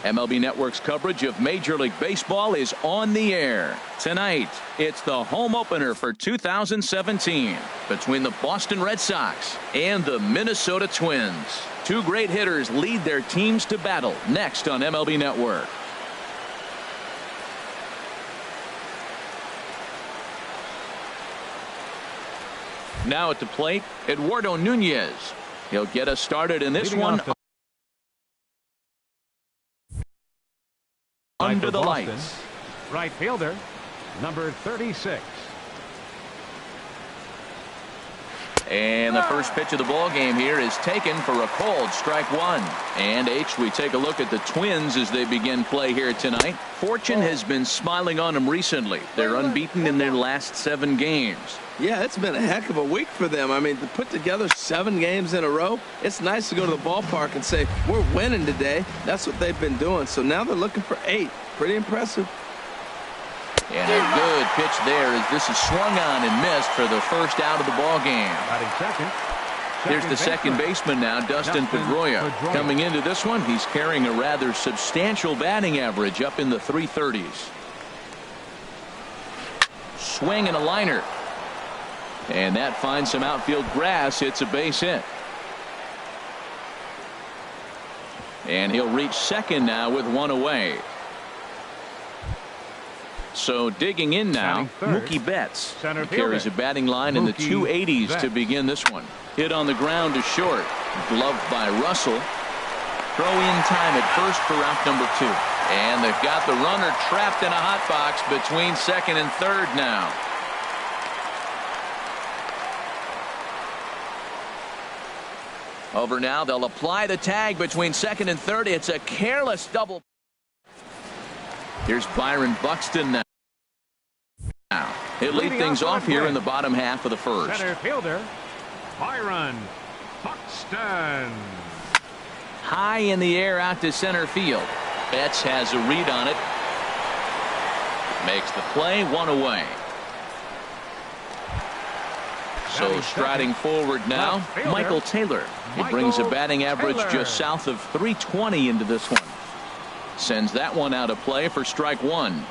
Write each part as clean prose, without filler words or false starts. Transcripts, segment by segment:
MLB Network's coverage of Major League Baseball is on the air. Tonight, it's the home opener for 2017 between the Boston Red Sox and the Minnesota Twins. Two great hitters lead their teams to battle next on MLB Network. Now at the plate, Eduardo Nunez. He'll get us started in this one. Under the lights. Right fielder, number 36. And the first pitch of the ball game here is taken for a cold strike one. And we take a look at the Twins as they begin play here tonight. Fortune has been smiling on them recently. They're unbeaten in their last 7 games. Yeah, it's been a heck of a week for them. I mean, to put together 7 games in a row, it's nice to go to the ballpark and say, we're winning today. That's what they've been doing. So now they're looking for 8. Pretty impressive. And a good pitch there as this is swung on and missed for the first out of the ball game. Here's the second baseman now, Dustin Pedroia. Coming into this one, he's carrying a rather substantial batting average up in the 330s. Swing and a liner. And that finds some outfield grass. It's a base hit. And he'll reach second now with 1 away. So digging in now, Mookie Betts. He carries a batting line in the 280s to begin this one. Hit on the ground to short. Gloved by Russell. Throw in time at first for out number 2. And they've got the runner trapped in a hot box between second and third now. Over now, they'll apply the tag between second and third. It's a careless double. Here's Byron Buxton now. He'll lead things off here in the bottom half of the first. Center fielder, Byron Buxton. High in the air out to center field. Betts has a read on it. Makes the play, 1 away. So striding forward now, Michael Taylor. He brings a batting average just south of 320 into this one. Sends that one out of play for strike 1.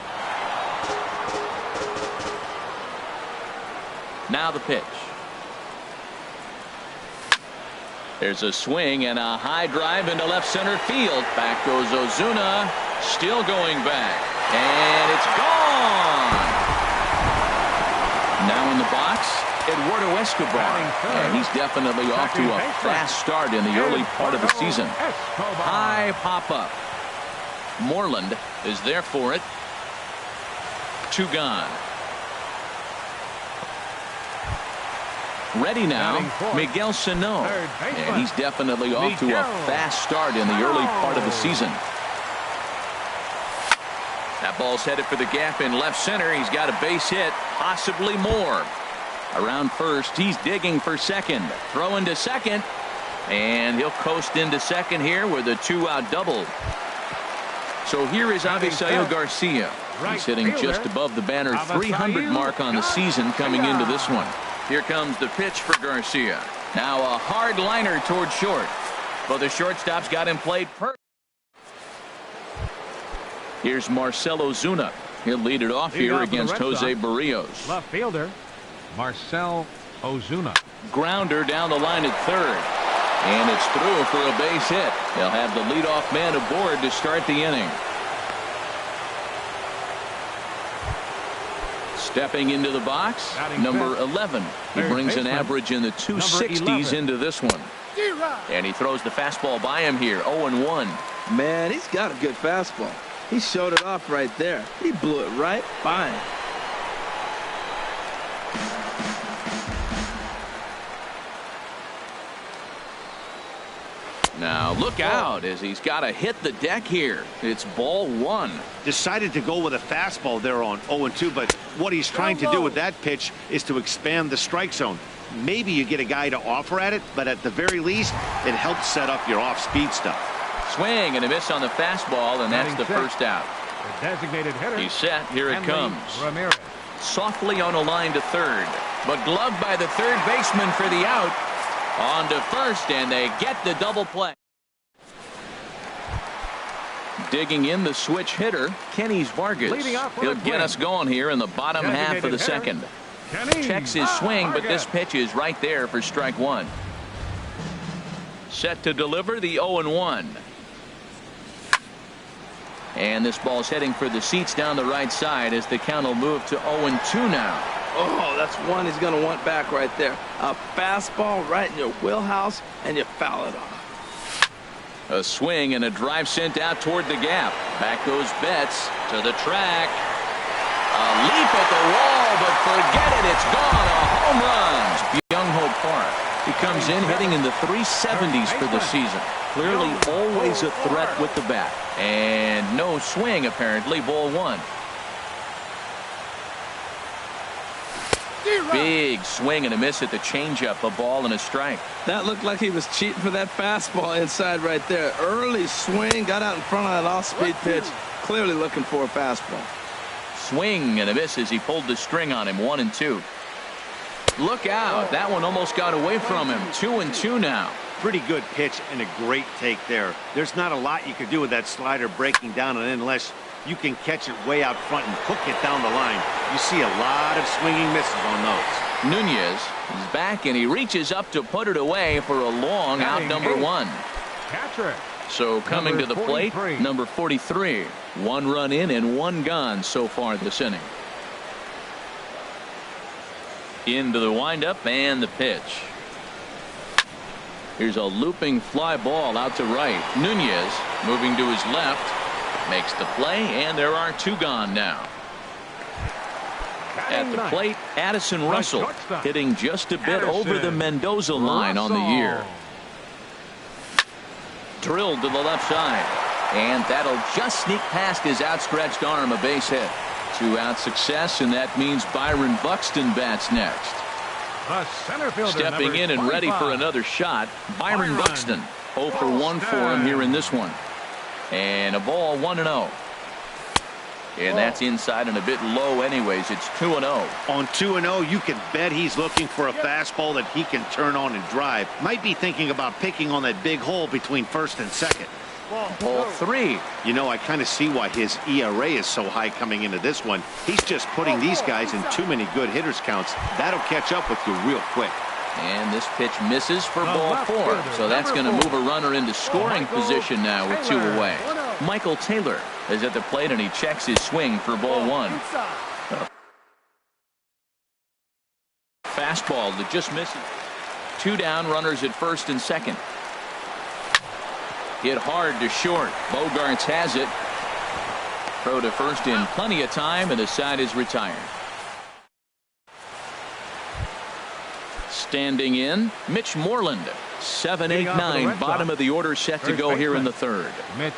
Now the pitch. There's a swing and a high drive into left center field. Back goes Ozuna. Still going back. And it's gone. Now in the box, Eduardo Escobar. And he's definitely off to a fast start in the early part of the season. High pop up. Moreland is there for it. 2 gone. Ready now, Miguel Sano. And he's definitely off to a fast start in the early part of the season. That ball's headed for the gap in left center. He's got a base hit, possibly more. Around first, he's digging for second. Throwing to second. And he'll coast into second here with a 2-out double. So here is Avisail Garcia. He's hitting just above the banner 300 mark on the season coming into this one. Here comes the pitch for Garcia. Now a hard liner toward short. But the shortstop's got him played perfect. Here's Marcell Ozuna. He'll lead it off here against Jose Barrios. Left fielder, Marcell Ozuna. Grounder down the line at third. And it's through for a base hit. They'll have the leadoff man aboard to start the inning. Stepping into the box, number 11. He brings an average in the 260s into this one. And he throws the fastball by him here, 0-1. Man, he's got a good fastball. He showed it off right there. He blew it right by him. Now look out as he's got to hit the deck here. It's ball 1. Decided to go with a fastball there on 0-2, but what he's trying to do with that pitch is to expand the strike zone. Maybe you get a guy to offer at it, but at the very least, it helps set up your off-speed stuff. Swing and a miss on the fastball, and that's the first out. The designated hitter. He's set. Here it comes. Ramirez. Softly on a line to third, but gloved by the third baseman for the out. On to first, and they get the double play. Digging in the switch hitter, Kenny Vargas. He'll get us going here in the bottom half of the second. Checks his swing, but this pitch is right there for strike one. Set to deliver the 0-1. And this ball's heading for the seats down the right side as the count will move to 0-2 now. Oh, that's one he's going to want back right there. A fastball right in your wheelhouse, and you foul it off. A swing and a drive sent out toward the gap. Back goes Betts to the track. A leap at the wall, but forget it. It's gone. A home run. Byung-ho Park. He comes in hitting in the 370s for the season. Clearly always a threat with the bat. And no swing, apparently. Ball one. Big swing and a miss at the changeup. A ball and a strike. That looked like he was cheating for that fastball inside right there. Early swing, got out in front of that off-speed pitch. Clearly looking for a fastball. Swing and a miss as he pulled the string on him. 1-2. Look out. That one almost got away from him. 2-2 now. Pretty good pitch and a great take there. There's not a lot you can do with that slider breaking down, and unless you can catch it way out front and hook it down the line, you see a lot of swinging misses on those. Nunez is back, and he reaches up to put it away for a long out number one. Catcher. So coming to the plate, number 43. 1 run in and 1 gone so far this inning. Into the windup and the pitch. Here's a looping fly ball out to right. Nunez moving to his left. Makes the play, and there are 2 gone now. At the plate, Addison Russell hitting just a bit over the Mendoza line on the year. Drilled to the left side, and that'll just sneak past his outstretched arm. A base hit. 2-out success, and that means Byron Buxton bats next. Stepping in and ready for another shot, Byron Buxton. 0 for 1 for him here in this one. And a ball 1-0. And that's inside and a bit low anyways. It's 2-0. On 2-0, you can bet he's looking for a fastball that he can turn on and drive. Might be thinking about picking on that big hole between first and second. Ball 3. You know, I kind of see why his ERA is so high coming into this one. He's just putting these guys in too many good hitters counts. That'll catch up with you real quick. And this pitch misses for ball 4. So that's going to move a runner into scoring position now with 2 away. Michael Taylor is at the plate, and he checks his swing for ball 1. Fastball that just misses. 2 down, runners at first and second. Hit hard to short. Bogarts has it. Throw to first in plenty of time, and the side is retired. Standing in, Mitch Moreland. 7, 8, 9, bottom of the order set to go here in the third. Mitch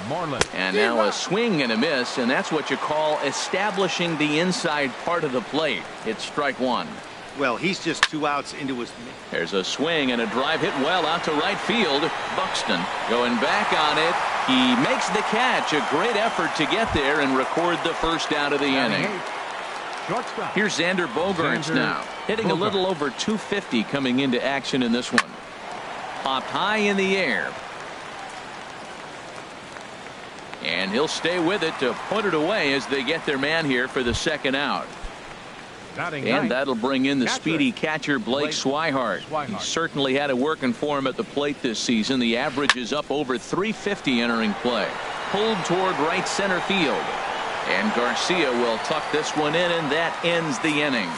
Moreland. And now a swing and a miss, and that's what you call establishing the inside part of the plate. It's strike 1. Well, he's just 2 outs into his. There's a swing and a drive hit well out to right field. Buxton going back on it. He makes the catch. A great effort to get there and record the first out of the inning. Here's Xander Bogaerts now, hitting a little over 250 coming into action in this one. Popped high in the air. And he'll stay with it to put it away as they get their man here for the second out. And that'll bring in the speedy catcher Blake Swihart. He certainly had it working for him at the plate this season. The average is up over 350 entering play. Pulled toward right center field. And Garcia will tuck this one in, and that ends the inning.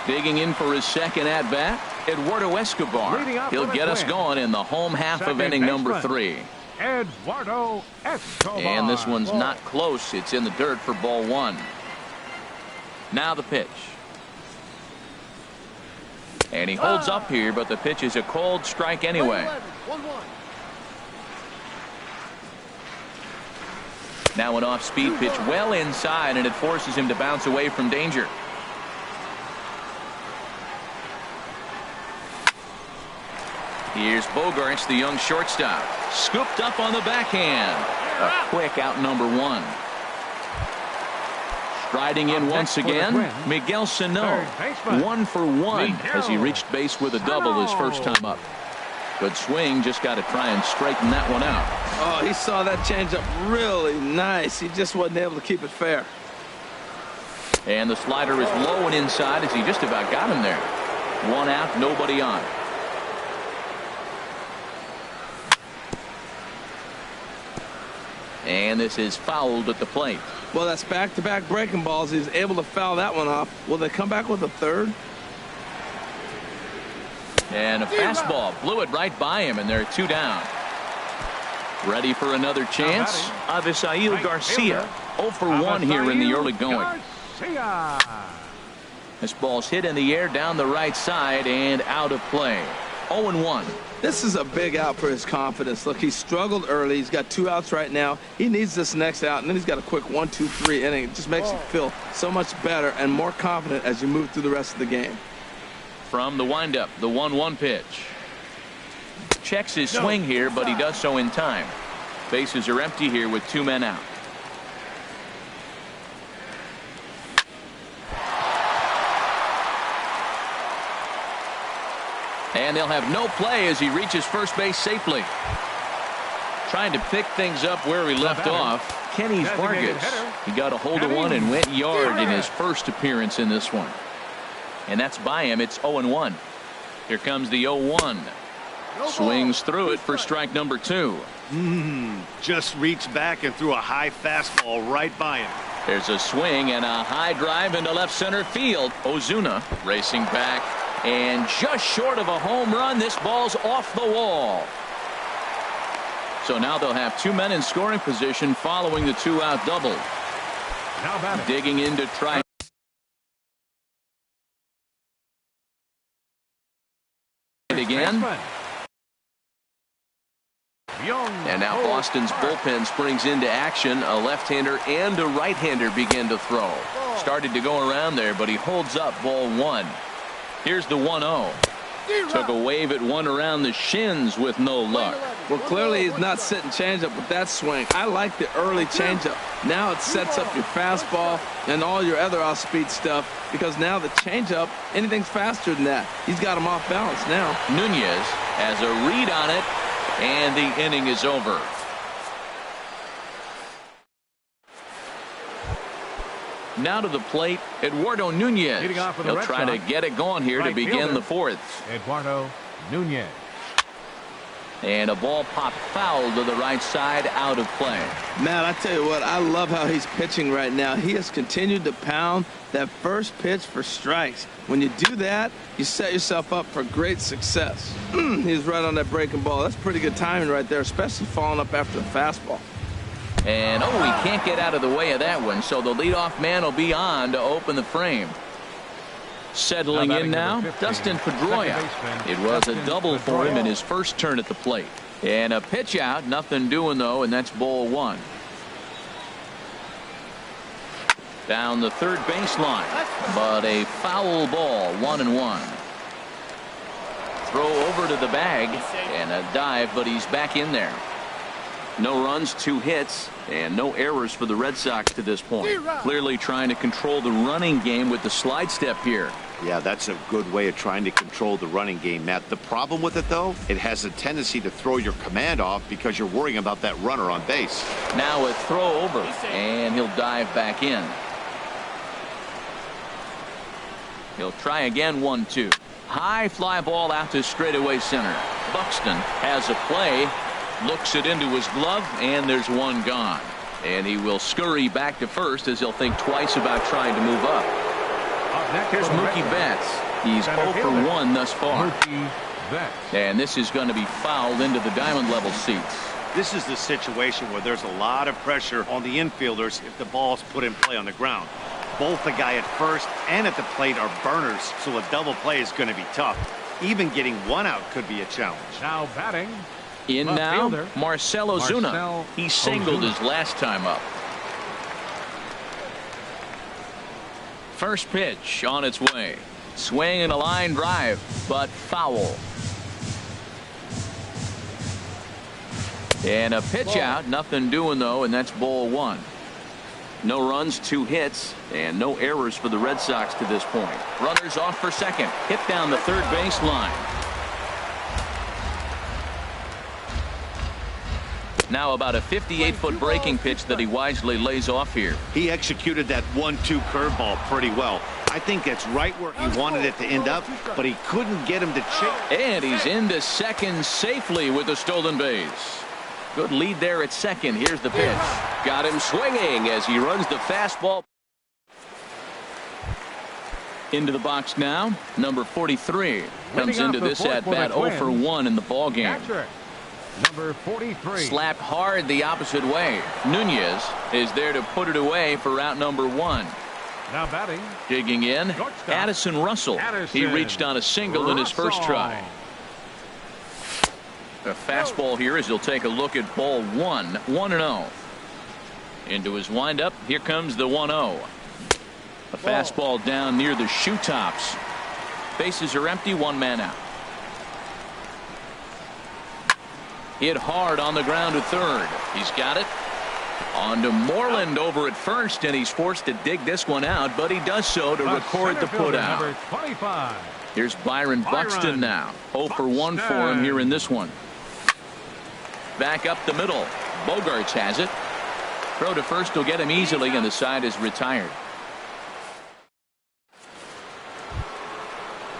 Digging in for his second at-bat, Eduardo Escobar. He'll get us going in the home half of inning number 3. Eduardo Escobar. And this one's not close. It's in the dirt for ball 1. Now the pitch. And he holds up here, but the pitch is a cold strike anyway. Now an off-speed pitch well inside, and it forces him to bounce away from danger. Here's Bogaerts, the young shortstop. Scooped up on the backhand. A quick out number 1. Striding in once again, Miguel Sano. 1 for 1 as he reached base with a double his first time up. Good swing, just got to try and straighten that one out. Oh, he saw that changeup really nice. He just wasn't able to keep it fair. And the slider is low and inside as he just about got him there. 1 out, nobody on. And this is fouled at the plate. Well, that's back-to-back breaking balls. He's able to foul that one off. Will they come back with a third? And a fastball blew it right by him, and they're 2 down. Ready for another chance? Avisail Garcia. 0 for 1 here in the early going. This ball's hit in the air down the right side and out of play. 0-1. This is a big out for his confidence. Look, he struggled early. He's got 2 outs right now. He needs this next out, and then he's got a quick 1-2-3 inning. It just makes you feel so much better and more confident as you move through the rest of the game. From the windup, the 1-1 pitch. Checks his swing here, but he does so in time. Bases are empty here with 2 men out. And they'll have no play as he reaches first base safely. Trying to pick things up where he left off. Kenny Vargas. He got a hold of one and went yard in his first appearance in this one. And that's by him. It's 0-1. Here comes the 0-1. Swings through it for strike number 2. Just reached back and threw a high fastball right by him. There's a swing and a high drive into left center field. Ozuna racing back. And just short of a home run, this ball's off the wall. So now they'll have 2 men in scoring position following the 2-out double. Digging in to try. Again. And now Boston's bullpen springs into action. A left-hander and a right-hander begin to throw. Started to go around there, but he holds up ball 1. Here's the 1-0. Took a wave at one around the shins with no luck. Well, clearly he's not sitting changeup with that swing. I like the early changeup. Now it sets up your fastball and all your other off-speed stuff, because now the changeup, anything's faster than that. He's got him off balance now. Nunez has a read on it, and the inning is over. Now to the plate, Eduardo Nunez. He'll try to get it going here to begin the 4th. Eduardo Nunez. And a ball popped foul to the right side, out of play. Man, I tell you what, I love how he's pitching right now. He has continued to pound that first pitch for strikes. When you do that, you set yourself up for great success. He's right on that breaking ball. That's pretty good timing right there, especially following up after the fastball. And, he can't get out of the way of that one, so the leadoff man will be on to open the frame. Settling in now, Dustin Pedroia. It was a double for him in his first turn at the plate. And a pitch out, nothing doing, though, and that's ball 1. Down the third baseline, but a foul ball, 1-1. Throw over to the bag, and a dive, but he's back in there. No runs, 2 hits, and no errors for the Red Sox to this point. Clearly trying to control the running game with the slide step here. Yeah, that's a good way of trying to control the running game, Matt. The problem with it, though, it has a tendency to throw your command off because you're worrying about that runner on base. Now a throw over, and he'll dive back in. He'll try again, 1-2. High fly ball out to straightaway center. Buxton has a play. Looks it into his glove, and there's one gone. And he will scurry back to first as he'll think twice about trying to move up. Here's Mookie Betts. He's 0 for 1 thus far. And this is going to be fouled into the diamond level seats. This is the situation where there's a lot of pressure on the infielders if the ball's put in play on the ground. Both the guy at first and at the plate are burners, so a double play is going to be tough. Even getting 1 out could be a challenge. Now batting. In now, Marcell Ozuna. He singled his last time up. First pitch on its way. Swing and a line drive, but foul. And a pitch out, nothing doing though, and that's ball 1. No runs, 2 hits, and no errors for the Red Sox to this point. Runners off for second. Hit down the third baseline. Now about a 58-foot breaking pitch that he wisely lays off here. He executed that 1-2 curveball pretty well. I think it's right where he wanted it to end up, but he couldn't get him to chase. And he's into second safely with a stolen base. Good lead there at second. Here's the pitch. Got him swinging as he runs the fastball. Into the box now. Number 43 comes into this at bat 0 for 1 in the ball game. Number 43. Slapped hard the opposite way. Nunez is there to put it away for out number 1. Now batting. Digging in, Addison Russell. He reached on a single in his first try. A fastball here as he'll take a look at ball 1. 1-0. Into his windup. Here comes the 1-0. A fastball down near the shoe tops. Bases are empty. 1 man out. Hit hard on the ground to third. He's got it. On to Moreland over at first, and he's forced to dig this one out, but he does so to record the putout. Number 25. Here's Byron Buxton now. 0 for 1 for him here in this one. Back up the middle. Bogarts has it. Throw to first will get him easily, and the side is retired.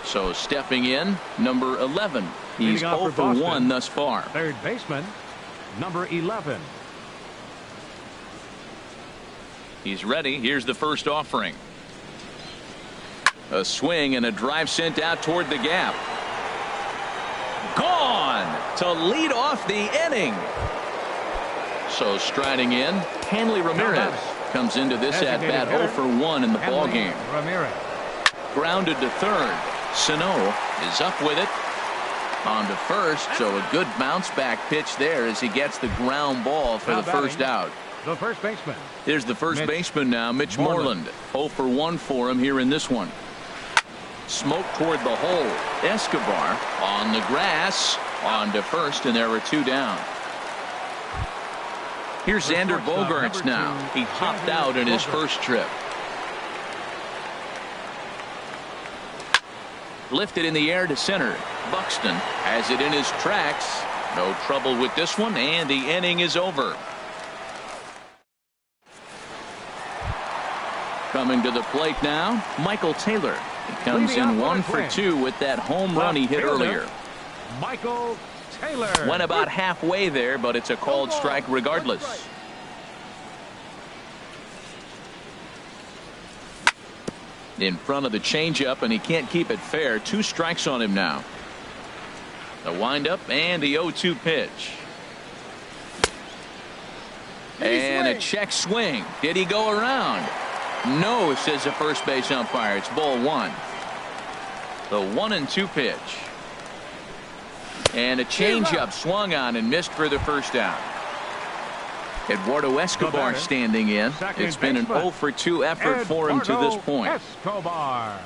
So stepping in, number 11. He's 0 for 1 thus far. Third baseman, number 11. He's ready. Here's the first offering. A swing and a drive sent out toward the gap. Gone to lead off the inning. So striding in, Hanley Ramirez comes into this at bat 0 for 1 in the ball game. Ramirez. Grounded to third. Sano is up with it. On to first, so a good bounce back pitch there as he gets the ground ball for the first out. The first baseman. Here's the first baseman now, Mitch Moreland. 0 for 1 for him here in this one. Smoke toward the hole. Escobar on the grass. On to first, and there are 2 down. Here's Xander Bogaerts now. He hopped out in his first trip. Lifted in the air to center. Buxton has it in his tracks. No trouble with this one, and the inning is over. Coming to the plate now, Michael Taylor. He comes in 1 for 2 with that home run he hit earlier. Michael Taylor. Went about halfway there, but it's a called strike regardless. In front of the changeup, and he can't keep it fair. 2 strikes on him now. The windup and the 0-2 pitch. And a check swing. Did he go around? No, says the first base umpire. It's ball 1. The 1-2 pitch. And a changeup swung on and missed for the first out. Eduardo Escobar standing in. It's been an 0 for 2 effort for him to this point. Escobar.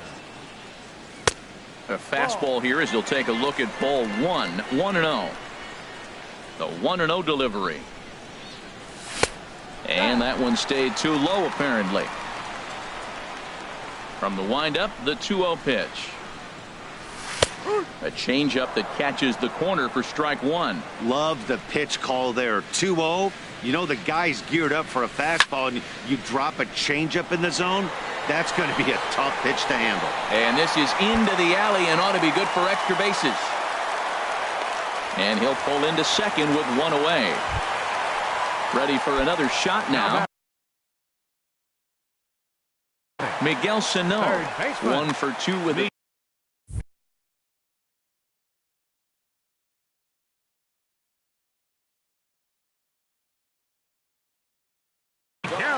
A fastball here as he'll take a look at ball 1. 1-0. The 1-0 delivery. And that one stayed too low apparently. From the windup, the 2-0 pitch. A changeup that catches the corner for strike 1. Love the pitch call there. 2-0. You know the guy's geared up for a fastball, and you drop a changeup in the zone. That's going to be a tough pitch to handle. And this is into the alley and ought to be good for extra bases. And he'll pull into second with 1 away. Ready for another shot now. Miguel Sano, 1 for 2 with it.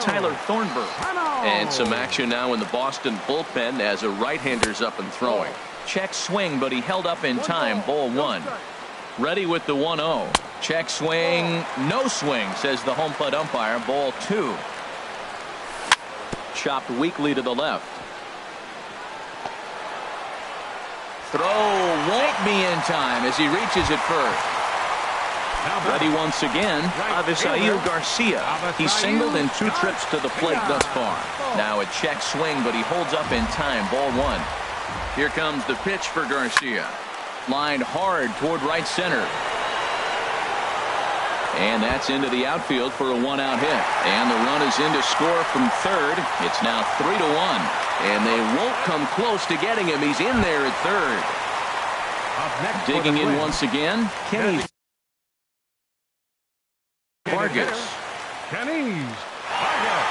Tyler Thornburg. And some action now in the Boston bullpen as a right-hander's up and throwing. Check swing, but he held up in time. Ball 1. Ready with the 1-0. Check swing. No swing, says the home plate umpire. Ball 2. Chopped weakly to the left. Throw won't be in time as he reaches it first. Ready once again, Avisail Garcia. He's singled in 2 trips to the plate thus far. Now a check swing, but he holds up in time. Ball 1. Here comes the pitch for Garcia. Lined hard toward right center. And that's into the outfield for a 1-out hit. And the run is in to score from third. It's now 3-1. And they won't come close to getting him. He's in there at third. Digging in once again, Kenny Vargas. Kenny Vargas.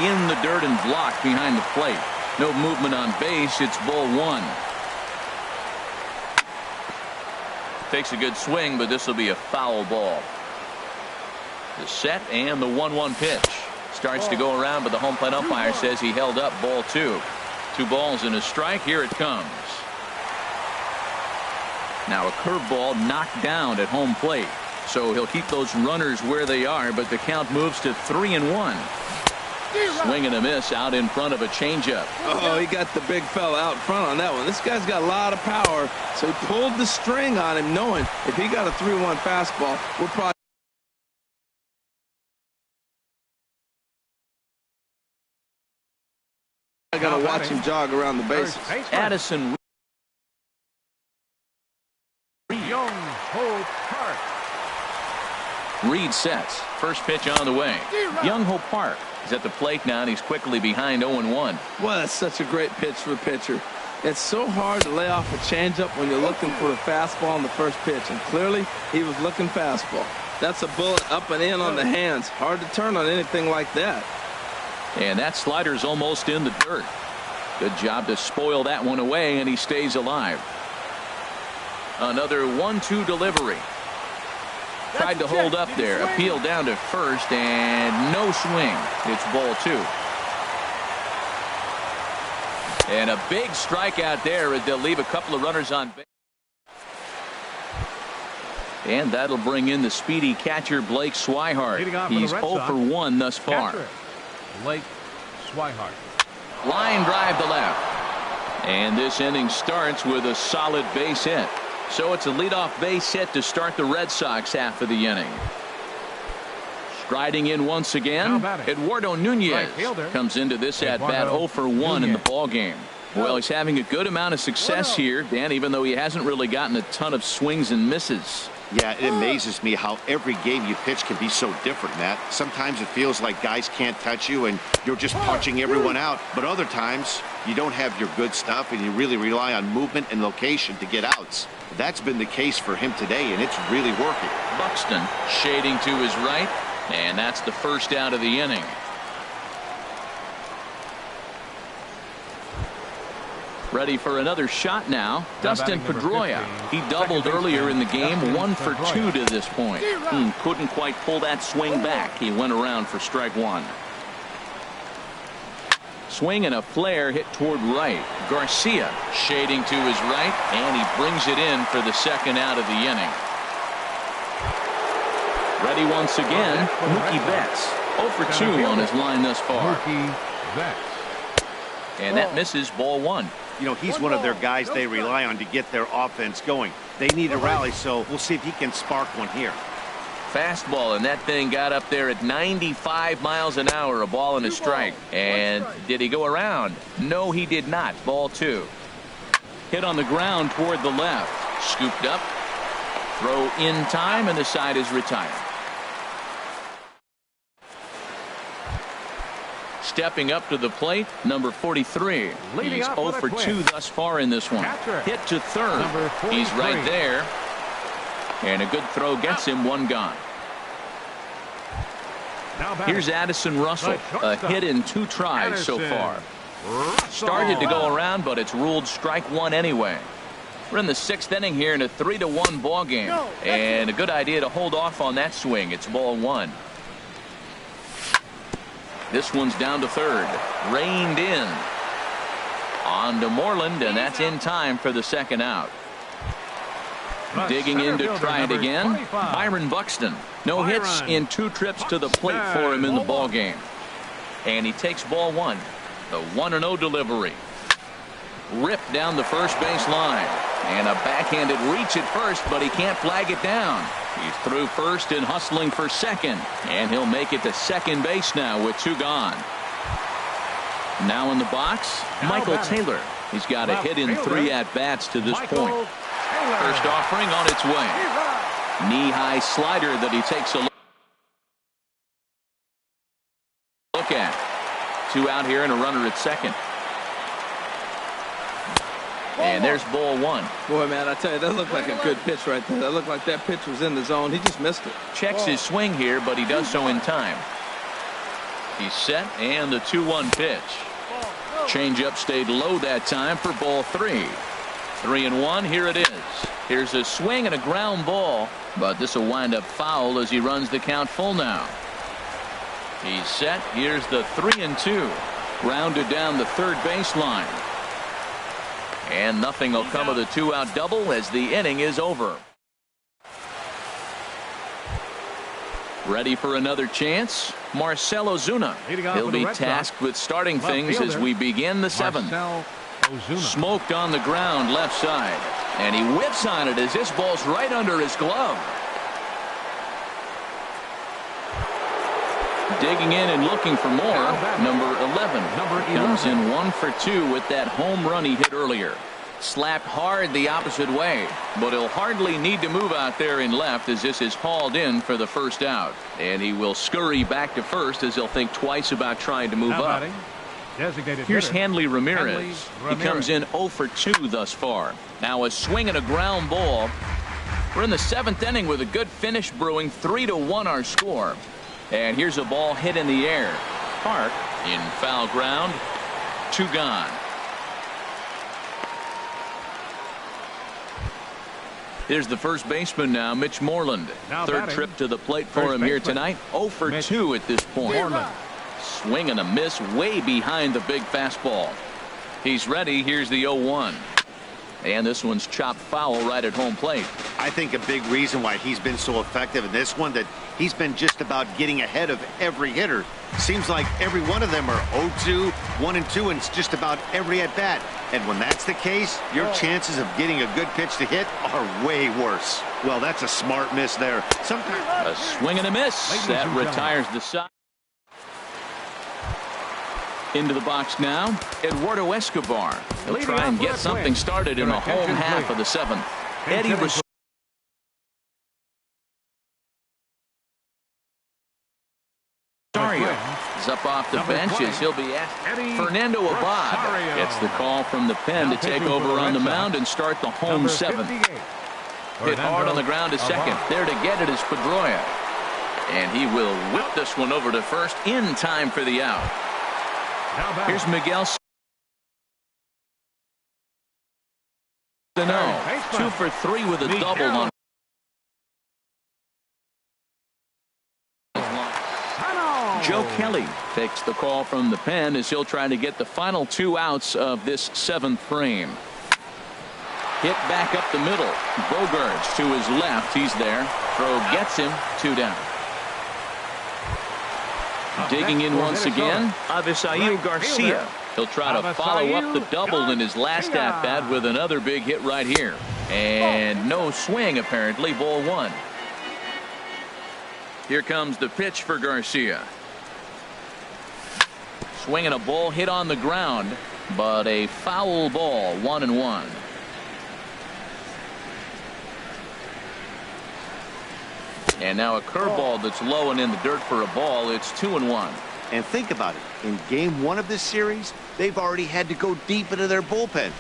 In the dirt and blocked behind the plate. No movement on base. It's ball 1. Takes a good swing, but this will be a foul ball. The set and the 1-1 pitch. Starts to go around, but the home plate umpire says he held up. Ball 2. 2 balls and a strike. Here it comes. Now a curveball knocked down at home plate. So he'll keep those runners where they are, but the count moves to 3-1. Swing and a miss out in front of a changeup. Oh, he got the big fella out front on that one. This guy's got a lot of power, so he pulled the string on him, knowing if he got a 3-1 fastball, we're probably going to watch him jog around the bases. Addison Young Ho Park. Reed sets. First pitch on the way. Young Ho Park is at the plate now, and he's quickly behind 0-1. Well, that's such a great pitch for a pitcher. It's so hard to lay off a changeup when you're looking for a fastball on the first pitch, and clearly he was looking fastball. That's a bullet up and in on the hands. Hard to turn on anything like that. And that slider's almost in the dirt. Good job to spoil that one away, and he stays alive. Another 1-2 delivery. Tried to hold up there. Appeal down to first, and no swing. It's ball 2. And a big strikeout there as they'll leave a couple of runners on base. And that'll bring in the speedy catcher Blake Swihart. He's 0 for 1 thus far. Blake Swihart. Line drive to left. And this inning starts with a solid base hit. So it's a leadoff base hit to start the Red Sox half of the inning. Striding in once again, Eduardo Nunez comes into this at bat 0 for 1 in the ball game. Well, he's having a good amount of success here, Dan, even though he hasn't really gotten a ton of swings and misses. Yeah, it amazes me how every game you pitch can be so different, Matt. Sometimes it feels like guys can't touch you and you're just punching everyone out. But other times you don't have your good stuff and you really rely on movement and location to get outs. That's been the case for him today, and it's really working. Buxton shading to his right, and that's the first out of the inning. Ready for another shot now. Dustin Pedroia. He doubled earlier in the game, 1 for 2 to this point. Couldn't quite pull that swing back. He went around for strike 1. Swing and a flare hit toward right. Garcia shading to his right, and he brings it in for the second out of the inning. Ready once again, Mookie Betts. 0 for 2 on his line thus far. Mookie Betts. And that misses ball 1. You know, he's one of their guys they rely on to get their offense going. They need a rally, so we'll see if he can spark one here. Fastball, and that thing got up there at 95 miles an hour, a ball and a strike. And did he go around? No, he did not. Ball 2. Hit on the ground toward the left. Scooped up. Throw in time, and the side is retired. Stepping up to the plate, number 43. He's 0 for 2 thus far in this one. Hit to third. He's right there. And a good throw gets him 1 gone. Here's Addison Russell. A hit in 2 tries so far. Started to go around, but it's ruled strike 1 anyway. We're in the 6th inning here in a 3-1 ball game. And a good idea to hold off on that swing. It's ball 1. This one's down to third. Reined in. On to Moreland, and that's in time for the second out. Digging in to try it again, Byron Buxton. No hits in 2 trips to the plate for him in the ball game. And he takes ball 1. The 1-0 delivery. Ripped down the first base line. And a backhanded reach at first, but he can't flag it down. He's through first and hustling for second. And he'll make it to second base now with 2 gone. Now in the box, Michael Taylor. He's got a hit in 3 at-bats to this point. First offering on its way. Knee-high slider that he takes a look at. 2 out here and a runner at second. And there's ball 1. Boy, man, I tell you, that looked like a good pitch right there. That looked like that pitch was in the zone. He just missed it. Checks his swing here, but he does so in time. He's set, and the 2-1 pitch. Changeup stayed low that time for ball 3. 3-1, here it is. Here's a swing and a ground ball, but this will wind up foul as he runs the count full now. He's set. Here's the 3-2. Grounded down the third baseline. And nothing will come of the 2-out double as the inning is over. Ready for another chance? Marcell Ozuna. He'll be tasked with starting things as we begin the 7th. Smoked on the ground left side. And he whips on it as this ball's right under his glove. Digging in and looking for more. Number 11 comes in 1 for 2 with that home run he hit earlier. Slapped hard the opposite way, but he'll hardly need to move out there in left as this is hauled in for the first out. And he will scurry back to first as he'll think twice about trying to move up. Here's Hanley Ramirez. He comes in 0 for 2 thus far. Now a swing and a ground ball. We're in the 7th inning with a good finish brewing. 3-1 our score. And here's a ball hit in the air. Park in foul ground. 2 gone. Here's the first baseman now, Mitch Moreland. Third trip to the plate for him here tonight. 0 for 2 at this point. Swing and a miss way behind the big fastball. He's ready. Here's the 0-1. And this one's chopped foul right at home plate. I think a big reason why he's been so effective in this one, that he's been just about getting ahead of every hitter. Seems like every one of them are 0-2, 1-2, and it's just about every at bat. And when that's the case, your chances of getting a good pitch to hit are way worse. Well, that's a smart miss there. Sometimes a swing and a miss that retires the side. Into the box now, Eduardo Escobar. He'll try and get something started in the home half of the 7th. Eddie Rosario is up off the bench as he'll be asked. Fernando Abad gets the call from the pen to take over on the mound and start the home 7th. Hit hard on the ground to second. There to get it is Pedroia. And he will whip this one over to first in time for the out. Here's Miguel Sano. 2 for 3 with a double on. Joe Kelly takes the call from the pen as he'll try to get the final 2 outs of this 7th frame. Hit back up the middle. Bogaerts to his left. He's there. Throw gets him. 2 down. Digging in once again, Avisail Garcia. He'll try to follow up the double in his last at-bat with another big hit right here. And no swing, apparently. Ball 1. Here comes the pitch for Garcia. Swinging a ball hit on the ground, but a foul ball. 1-1. And now a curveball that's low and in the dirt for a ball. It's 2-1. And think about it. In game 1 of this series, they've already had to go deep into their bullpen.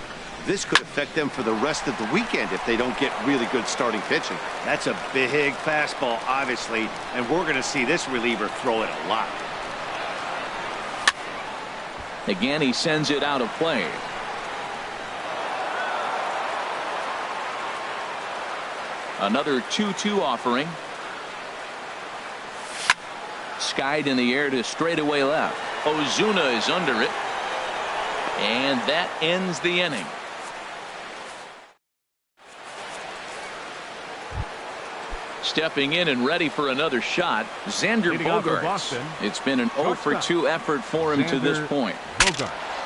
This could affect them for the rest of the weekend if they don't get really good starting pitching. That's a big fastball, obviously, and we're going to see this reliever throw it a lot. Again, he sends it out of play. Another 2-2 offering. Skied in the air to straightaway left. Ozuna is under it. And that ends the inning. Stepping in and ready for another shot, Xander Bogaerts. It's been an 0 for 2 effort for him to this point.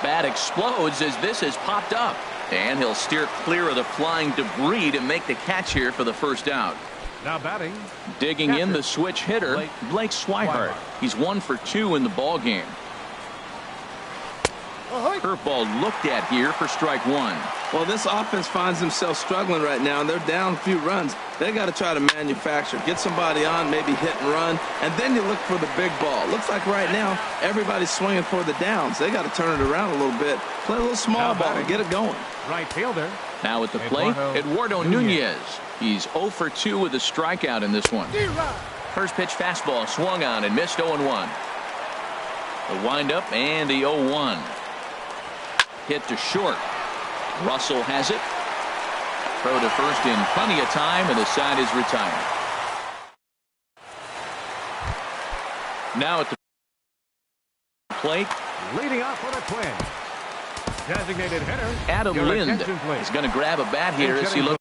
Bat explodes as this has popped up. And he'll steer clear of the flying debris to make the catch here for the first out. Now batting. Digging in the switch hitter, Blake Swihart. He's 1 for 2 in the ball game. Curveball looked at here for strike 1. Well, this offense finds themselves struggling right now, and they're down a few runs. They got to try to manufacture, get somebody on, maybe hit and run, and then you look for the big ball. Looks like right now everybody's swinging for the downs. They got to turn it around a little bit, play a little small ball, and get it going. Right fielder. Now at the plate, Eduardo Nunez. He's 0 for 2 with a strikeout in this one. First pitch fastball swung on and missed 0-1. The windup and the 0-1. Hit to short. Russell has it. Throw to first in plenty of time, and the side is retired. Now at the plate. Leading off for the Twins. Designated hitter. Adam Lind is going to grab a bat here as he looks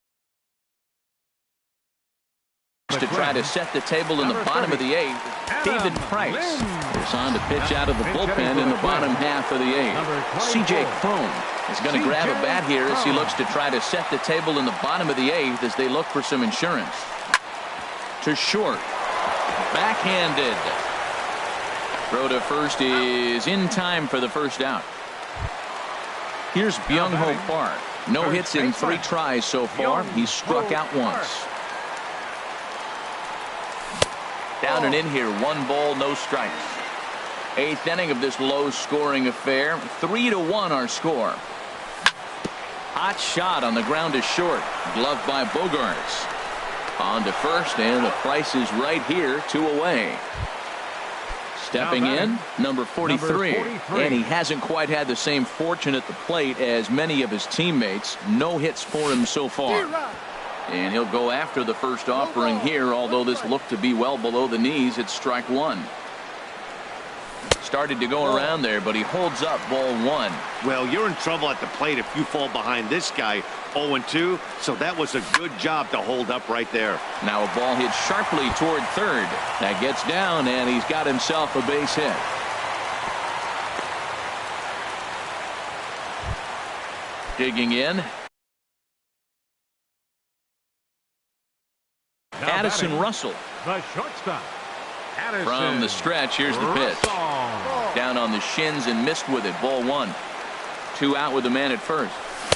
to try to set the table in the bottom of the 8th. David Price is on to pitch out of the bullpen in the bottom half of the 8th. C.J. Cron is going to grab a bat here as he looks to try to set the table in the bottom of the 8th as they look for some insurance. To short. Backhanded. Throw to first is in time for the first out. Here's Byung-Ho Park. No hits in 3 tries so far. He's struck out once. Down and in here, 1 ball, no strikes. 8th inning of this low-scoring affair. 3-1 our score. Hot shot on the ground to short. Gloved by Bogaerts. On to first, and the Price is right here, 2 away. Stepping in, number 43. And he hasn't quite had the same fortune at the plate as many of his teammates. No hits for him so far. And he'll go after the first offering here, although this looked to be well below the knees. It's strike 1. Started to go around there, but he holds up ball 1. Well, you're in trouble at the plate if you fall behind this guy 0-2, so that was a good job to hold up right there. Now a ball hit sharply toward third. That gets down, and he's got himself a base hit. Digging in. Addison Russell. The shortstop. Addison From the stretch, here's the pitch. Down on the shins and missed with it. Ball 1. 2 out with the man at first.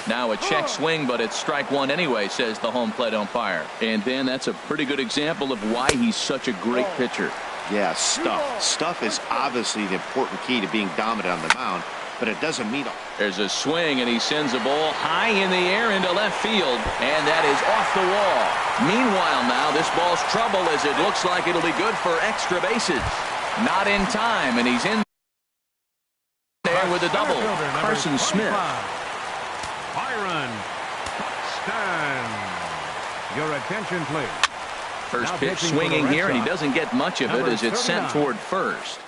Now a check swing, but it's strike 1 anyway, says the home plate umpire. And then that's a pretty good example of why he's such a great pitcher. Yeah, stuff. Stuff is obviously the important key to being dominant on the mound, but it doesn't mean. There's a swing, and he sends a ball high in the air into left field, and that is off the wall. Meanwhile, now this ball's trouble as it looks like it'll be good for extra bases. Not in time, and he's in there with a double. Carson Smith. Byron Stand. Your attention, please. First pitch swinging here, and he doesn't get much of it as it's sent toward first.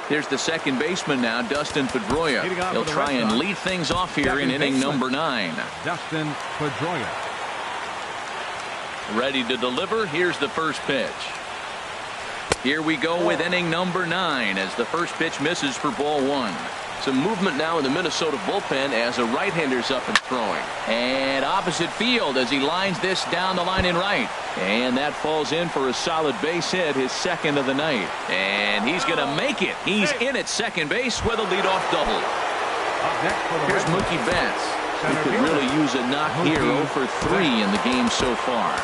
Here's the second baseman now, Dustin Pedroia. He'll try and lead things off here in inning number 9. Dustin Pedroia. Ready to deliver. Here's the first pitch. Here we go with inning number 9 as the first pitch misses for ball 1. Some movement now in the Minnesota bullpen as a right-hander's up and throwing. And opposite field as he lines this down the line in right. And that falls in for a solid base hit, his second of the night. And he's going to make it. He's in at second base with a leadoff double. Here's Mookie Betts. He could really use a knock here. 0 for 3 in the game so far.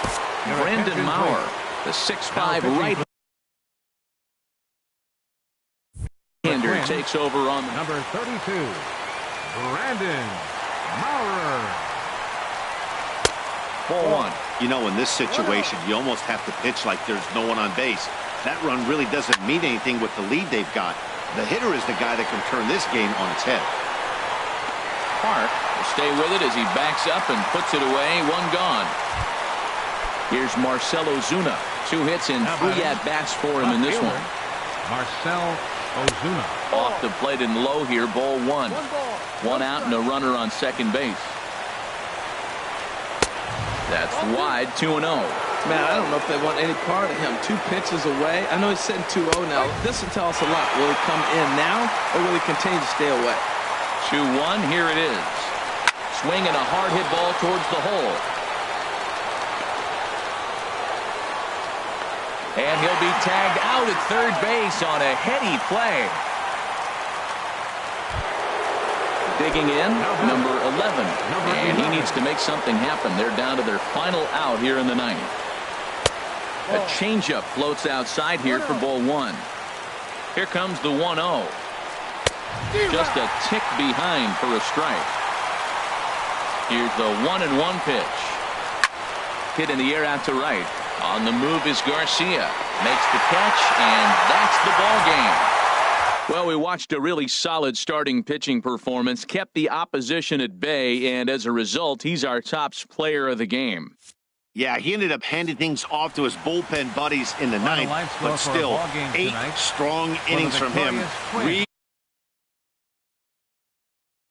Brandon Maurer, the 6'5" right-hander, takes over on the number 32. Brandon Maurer. Ball 1. You know, in this situation, you almost have to pitch like there's no one on base. That run really doesn't mean anything with the lead they've got. The hitter is the guy that can turn this game on its head. Park will stay with it as he backs up and puts it away. 1 gone. Here's Marcell Ozuna. 2 hits and 3 at-bats for him in this one. Marcell Ozuna. Off the plate and low here, ball 1. 1 out and a runner on second base. That's wide, 2-0. Man, I don't know if they want any part of him. 2 pitches away. I know he's sitting 2-0 now. This will tell us a lot. Will he come in now, or will he continue to stay away? 2-1, here it is. Swinging a hard hit ball towards the hole. And he'll be tagged out at third base on a heady play. Digging in, number 11. And he needs to make something happen. They're down to their final out here in the ninth. A changeup floats outside here for ball 1. Here comes the 1-0. Just a tick behind for a strike. Here's the 1-1 pitch. Hit in the air out to right. On the move is Garcia. Makes the catch, and that's the ball game. Well, we watched a really solid starting pitching performance, kept the opposition at bay, and as a result, he's our top player of the game. Yeah, he ended up handing things off to his bullpen buddies in the ninth, but still, 8 strong innings from him.